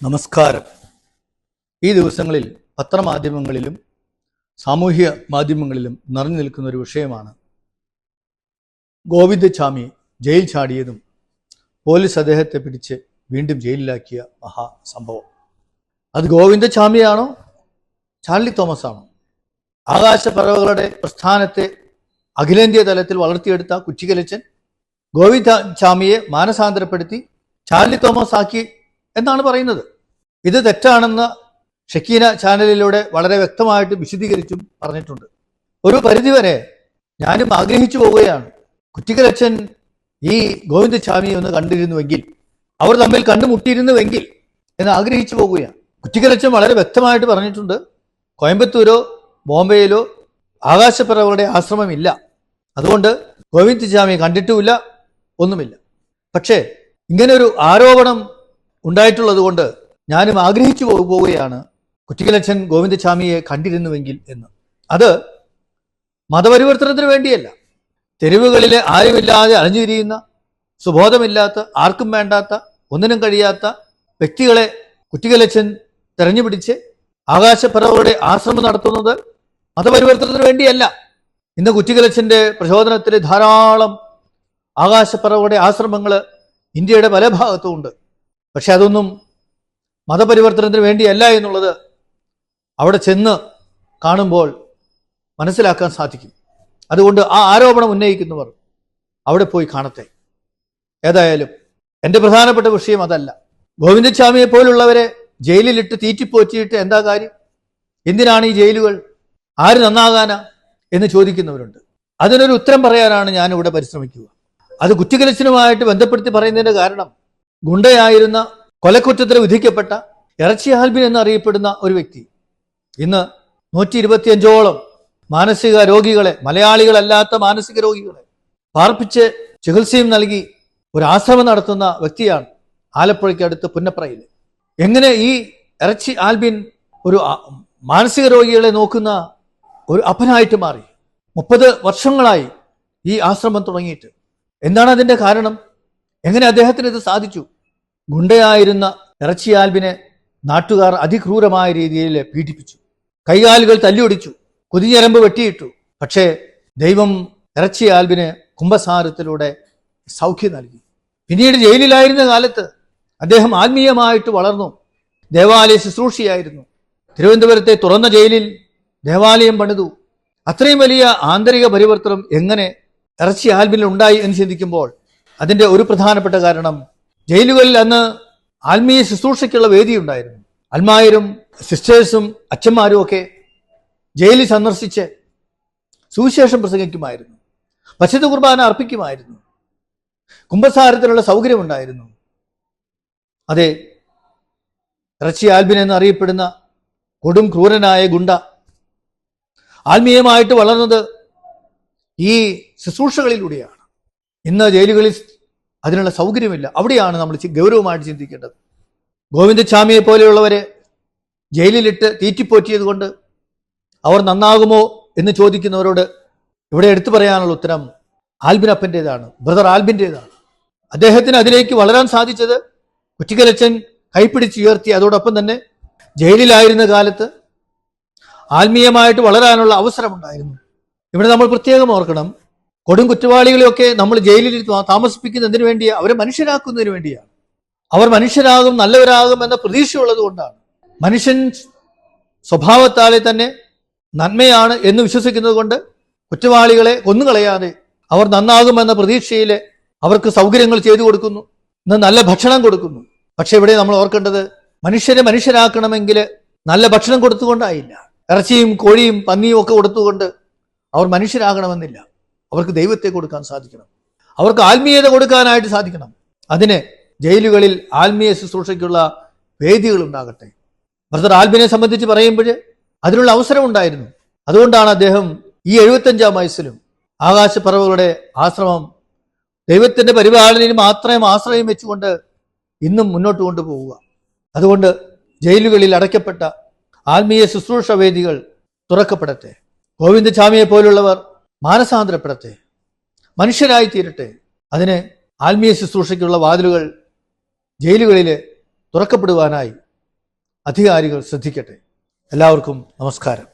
നമസ്കാരം. ഈ ദിവസങ്ങളിൽ പത്രമാധ്യമങ്ങളിലും സാമൂഹ്യ മാധ്യമങ്ങളിലും നിറഞ്ഞു നിൽക്കുന്ന ഒരു വിഷയമാണ് ഗോവിന്ദചാമി ജയിൽ ചാടിയതും പോലീസ് അദ്ദേഹത്തെ പിടിച്ച് വീണ്ടും ജയിലിലാക്കിയ മഹാസംഭവം. അത് ഗോവിന്ദചാമിയാണോ ചാർലി തോമസ് ആണോ? ആകാശപ്പറവകളുടെ പ്രസ്ഥാനത്തെ അഖിലേന്ത്യാ തലത്തിൽ വളർത്തിയെടുത്ത കുറ്റിക്കലച്ചൻ ഗോവിന്ദചാമിയെ മാനസാന്തരപ്പെടുത്തി ചാർലി തോമസ് ആക്കി എന്നാണ് പറയുന്നത്. ഇത് തെറ്റാണെന്ന് ഷക്കീന ചാനലിലൂടെ വളരെ വ്യക്തമായിട്ട് വിശദീകരിച്ചും പറഞ്ഞിട്ടുണ്ട്. ഒരു പരിധിവരെ ഞാനും ആഗ്രഹിച്ചു പോവുകയാണ്, കുറ്റിക്കലച്ചൻ ഈ ഗോവിന്ദചാമിയെ ഒന്ന് കണ്ടിരുന്നുവെങ്കിൽ, അവർ തമ്മിൽ കണ്ടുമുട്ടിയിരുന്നുവെങ്കിൽ എന്ന് ആഗ്രഹിച്ചു പോവുകയാണ്. കുറ്റിക്കലച്ചൻ വളരെ വ്യക്തമായിട്ട് പറഞ്ഞിട്ടുണ്ട്, കോയമ്പത്തൂരോ ബോംബെയിലോ ആകാശപ്പറവകളുടെ ആശ്രമമില്ല, അതുകൊണ്ട് ഗോവിന്ദചാമിയെ കണ്ടിട്ടുമില്ല, ഒന്നുമില്ല. പക്ഷേ ഇങ്ങനെ ഒരു ആരോപണം ഉണ്ടായിട്ടുള്ളത് കൊണ്ട് ഞാനും ആഗ്രഹിച്ചു പോവുകയാണ്, കുറ്റിക്കലച്ചൻ ഗോവിന്ദചാമിയെ കണ്ടിരുന്നുവെങ്കിൽ എന്ന്. അത് മതപരിവർത്തനത്തിന് വേണ്ടിയല്ല, തെരുവുകളിലെ ആരുമില്ലാതെ അലഞ്ഞുതിരിയുന്ന, സുബോധമില്ലാത്ത, ആർക്കും വേണ്ടാത്ത, ഒന്നിനും കഴിയാത്ത വ്യക്തികളെ കുറ്റിക്കലച്ചൻ തെരഞ്ഞുപിടിച്ച് ആകാശപ്പറവകളുടെ ആശ്രമം നടത്തുന്നത് മതപരിവർത്തനത്തിന് വേണ്ടിയല്ല. ഇന്ന് കുറ്റിക്കലച്ചന്റെ പ്രചോദനത്തിൽ ധാരാളം ആകാശപ്പറവകളുടെ ആശ്രമങ്ങൾ ഇന്ത്യയുടെ പല ഭാഗത്തും ഉണ്ട്. പക്ഷെ അതൊന്നും മതപരിവർത്തനത്തിന് വേണ്ടിയല്ല എന്നുള്ളത് അവിടെ ചെന്ന് കാണുമ്പോൾ മനസ്സിലാക്കാൻ സാധിക്കും. അതുകൊണ്ട് ആ ആരോപണം ഉന്നയിക്കുന്നവർ അവിടെ പോയി കാണട്ടെ. ഏതായാലും എൻ്റെ പ്രധാനപ്പെട്ട വിഷയം അതല്ല. ഗോവിന്ദചാമിയെ പോലുള്ളവരെ ജയിലിലിട്ട് തീറ്റിപ്പോറ്റിയിട്ട് എന്താ കാര്യം? എന്തിനാണ് ഈ ജയിലുകൾ? ആര് നന്നാകാനാ എന്ന് ചോദിക്കുന്നവരുണ്ട്. അതിനൊരു ഉത്തരം പറയാനാണ് ഞാനിവിടെ പരിശ്രമിക്കുക. അത് കുറ്റിക്കലച്ചനുമായിട്ട് ബന്ധപ്പെടുത്തി പറയുന്നതിന്റെ കാരണം, ഗുണ്ടയായിരുന്ന കൊലക്കുറ്റത്തിന് വിധിക്കപ്പെട്ട ഇറച്ചി ആൽബിൻ എന്നറിയപ്പെടുന്ന ഒരു വ്യക്തി ഇന്ന് 125ഓളം മാനസിക രോഗികളെ, മലയാളികളല്ലാത്ത മാനസിക രോഗികളെ പാർപ്പിച്ച് ചികിത്സയും നൽകി ഒരു ആശ്രമം നടത്തുന്ന വ്യക്തിയാണ് ആലപ്പുഴയ്ക്കടുത്ത് പുന്നപ്രയിൽ. എങ്ങനെ ഈ ഇറച്ചി ആൽബിൻ ഒരു മാനസിക രോഗികളെ നോക്കുന്ന ഒരു അപ്പനായിട്ട് മാറി? 30 വർഷങ്ങളായി ഈ ആശ്രമം തുടങ്ങിയിട്ട്. എന്താണ് അതിന്റെ കാരണം? എങ്ങനെ അദ്ദേഹത്തിന് ഇത് സാധിച്ചു? ഗുണ്ടയായിരുന്ന ഇറച്ചി ആൽബിനെ നാട്ടുകാർ അതിക്രൂരമായ രീതിയിൽ പീഡിപ്പിച്ചു, കൈകാലുകൾ തല്ലിയൊടിച്ചു, കുതിഞ്ഞരമ്പ് വെട്ടിയിട്ടു. പക്ഷേ ദൈവം ഇറച്ചി ആൽബിന് കുംഭസാരത്തിലൂടെ സൗഖ്യം നൽകി. പിന്നീട് ജയിലിലായിരുന്ന കാലത്ത് അദ്ദേഹം ആത്മീയമായിട്ട് വളർന്നു. ദേവാലയ ശുശ്രൂഷയായിരുന്നു. തിരുവനന്തപുരത്തെ തുറന്ന ജയിലിൽ ദേവാലയം പണിതു. അത്രയും വലിയ ആന്തരിക പരിവർത്തനം എങ്ങനെ ഇറച്ചി ആൽബിനിൽ ഉണ്ടായി എന്ന് ചിന്തിക്കുമ്പോൾ അതിൻ്റെ ഒരു പ്രധാനപ്പെട്ട കാരണം, ജയിലുകളിൽ അന്ന് ആത്മീയ ശുശ്രൂഷയ്ക്കുള്ള വേദിയുണ്ടായിരുന്നു. അൽമായരും സിസ്റ്റേഴ്സും അച്ഛന്മാരും ഒക്കെ ജയിലിൽ സന്ദർശിച്ച് സുവിശേഷം പ്രസംഗിക്കുമായിരുന്നു, പരിശുദ്ധ കുർബാന അർപ്പിക്കുമായിരുന്നു, കുംഭസാരത്തിനുള്ള സൗകര്യമുണ്ടായിരുന്നു. അതെ, ഇറച്ചി ആൽബിൻ എന്നറിയപ്പെടുന്ന കൊടും ക്രൂരനായ ഗുണ്ട ആത്മീയമായിട്ട് വളർന്നത് ഈ ശുശ്രൂഷകളിലൂടെയാണ്. ഇന്ന് ജയിലുകളിൽ അതിനുള്ള സൗകര്യമില്ല. അവിടെയാണ് നമ്മൾ ഗൗരവമായിട്ട് ചിന്തിക്കേണ്ടത്. ഗോവിന്ദചാമിയെ പോലെയുള്ളവരെ ജയിലിലിട്ട് തീറ്റിപ്പോറ്റിയത് കൊണ്ട് അവർ നന്നാകുമോ എന്ന് ചോദിക്കുന്നവരോട് ഇവിടെ എടുത്തു പറയാനുള്ള ഉത്തരം ആൽബിനപ്പൻ്റെതാണ്, ബ്രദർ ആൽബിൻ്റെതാണ്. അദ്ദേഹത്തിന് അതിലേക്ക് വളരാൻ സാധിച്ചത് കുറ്റിക്കലച്ചൻ കൈപ്പിടിച്ചുയർത്തി. അതോടൊപ്പം തന്നെ ജയിലിലായിരുന്ന കാലത്ത് ആത്മീയമായിട്ട് വളരാനുള്ള അവസരമുണ്ടായിരുന്നു. ഇവിടെ നമ്മൾ പ്രത്യേകം ഓർക്കണം, കൊടും കുറ്റവാളികളെയൊക്കെ നമ്മൾ ജയിലിൽ താമസിപ്പിക്കുന്നതിന് വേണ്ടിയാണ്, അവരെ മനുഷ്യരാക്കുന്നതിന് വേണ്ടിയാണ്. അവർ മനുഷ്യരാകും, നല്ലവരാകും എന്ന പ്രതീക്ഷയുള്ളത് കൊണ്ടാണ്. മനുഷ്യൻ സ്വഭാവത്താലെ തന്നെ നന്മയാണ് എന്ന് വിശ്വസിക്കുന്നത് കൊണ്ട് കുറ്റവാളികളെ കൊന്നുകളയാതെ അവർ നന്നാകുമെന്ന പ്രതീക്ഷയിൽ അവർക്ക് സൗകര്യങ്ങൾ ചെയ്തു കൊടുക്കുന്നു, ഇന്ന് നല്ല ഭക്ഷണം കൊടുക്കുന്നു. പക്ഷെ ഇവിടെ നമ്മൾ ഓർക്കേണ്ടത്, മനുഷ്യരെ മനുഷ്യരാക്കണമെങ്കിൽ നല്ല ഭക്ഷണം കൊടുത്തുകൊണ്ടായില്ല. ഇറച്ചിയും കോഴിയും പന്നിയും ഒക്കെ കൊടുത്തുകൊണ്ട് അവർ മനുഷ്യരാകണമെന്നില്ല. അവർക്ക് ദൈവത്തെ കൊടുക്കാൻ സാധിക്കണം, അവർക്ക് ആത്മീയത കൊടുക്കാനായിട്ട് സാധിക്കണം. അതിന് ജയിലുകളിൽ ആത്മീയ ശുശ്രൂഷയ്ക്കുള്ള വേദികൾ ഉണ്ടാകട്ടെ. ബ്രദർ ആൽബിനെ സംബന്ധിച്ച് പറയുമ്പോൾ അതിനുള്ള അവസരം ഉണ്ടായിരുന്നു. അതുകൊണ്ടാണ് അദ്ദേഹം ഈ 75-ാം വയസ്സിലും ആകാശപ്പറവകളുടെ ആശ്രമം ദൈവത്തിന്റെ പരിപാലനയിൽ മാത്രമേ ആശ്രയം വെച്ചുകൊണ്ട് ഇന്നും മുന്നോട്ട് കൊണ്ടുപോവുക. അതുകൊണ്ട് ജയിലുകളിൽ അടയ്ക്കപ്പെട്ട ആത്മീയ ശുശ്രൂഷ വേദികൾ തുറക്കപ്പെടട്ടെ. ഗോവിന്ദചാമിയെ പോലുള്ളവർ മാനസാന്തരപ്പെടട്ടെ, മനുഷ്യരായി തീരട്ടെ. അതിന് ആത്മീയ ശുശ്രൂഷയ്ക്കുള്ള വാതിലുകൾ ജയിലുകളിൽ തുറക്കപ്പെടുവാനായി അധികാരികൾ ശ്രദ്ധിക്കട്ടെ. എല്ലാവർക്കും നമസ്കാരം.